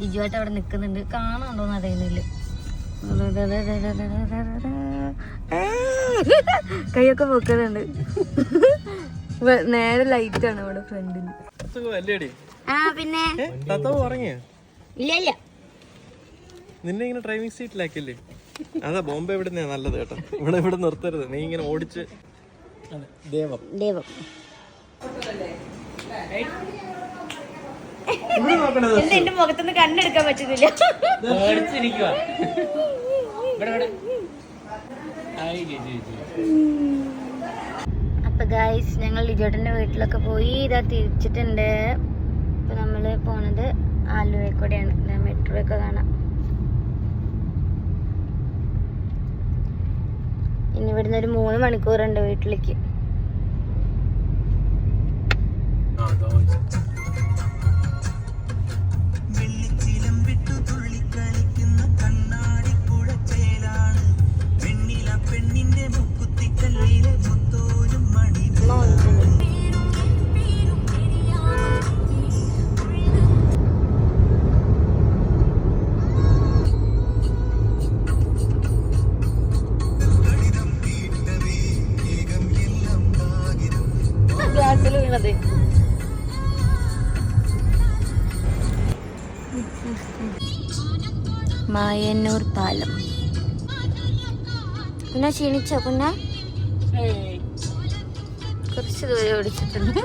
ജിജുവായിട്ട് അവിടെ നിക്കുന്നുണ്ട്. കാണാണ്ടോന്ന് അറിയുന്നില്ല. കൈയൊക്കെ പൊക്കുന്നുണ്ട്. നേരെ ലൈറ്റ് ആണ് ഇവിടെ ഫ്രണ്ടിൽ. ആ പിന്നെ ഇല്ല ഇല്ല നിന്നെ ഇങ്ങനെ ഡ്രൈവിംഗ് സീറ്റിലാക്കില്ലേ? അതാ ബോംബെ ഇവിടുന്ന് നല്ലത് കേട്ടോ. ഇവിടെ നിർത്തരുത്. നീ ഇങ്ങനെ ഓടിച്ച് ദേവം എന്റെ മുഖത്തൊന്ന് കണ്ണെടുക്കാൻ പറ്റുന്നില്ല. അപ്പൊ ഗൈസ് ഞങ്ങൾ ലിജോട്ടന്റെ വീട്ടിലൊക്കെ പോയി ഇതാ തിരിച്ചിട്ടുണ്ട്. ഇപ്പൊ നമ്മള് പോണത് ആലുവയിൽ കൂടെയാണ്. മെട്രോ ഒക്കെ കാണാം. ഇനി ഇവിടുന്ന് ഒരു 3 മണിക്കൂറുണ്ട് വീട്ടിലേക്ക്. ഗ്ലാസ്സിലുള്ളത് മായന്നൂർ പാലം. പിന്നെ ക്ഷീണിച്ചോ? പിന്നെ കുറച്ച് ദൂരം ഓടിച്ചിട്ടുണ്ട്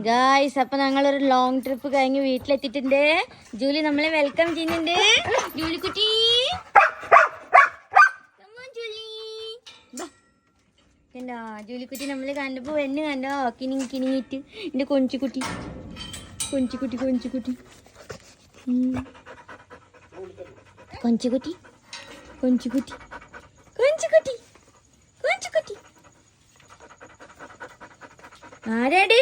ഗായ്സ്. അപ്പൊ ഞങ്ങളൊരു ലോങ് ട്രിപ്പ് കഴിഞ്ഞ് വീട്ടിലെത്തിയിട്ടുണ്ട്. ജൂലി നമ്മളെ വെൽക്കം ചെയ്യുന്നുണ്ട്. ജൂലിക്കുട്ടി കണ്ടോ? ജൂലിക്കുട്ടി നമ്മള് കണ്ടപ്പോ എന്നെ കണ്ടോ കിണിങ്ങിട്ട്. എന്റെ കൊഞ്ചിക്കുട്ടി കൊഞ്ചിക്കുട്ടി കൊഞ്ചിക്കുട്ടി കൊഞ്ചിക്കുട്ടി കൊഞ്ചിക്കുട്ടി കൊഞ്ചിക്കുട്ടി കൊഞ്ചിക്കുട്ടി. ആരാടി?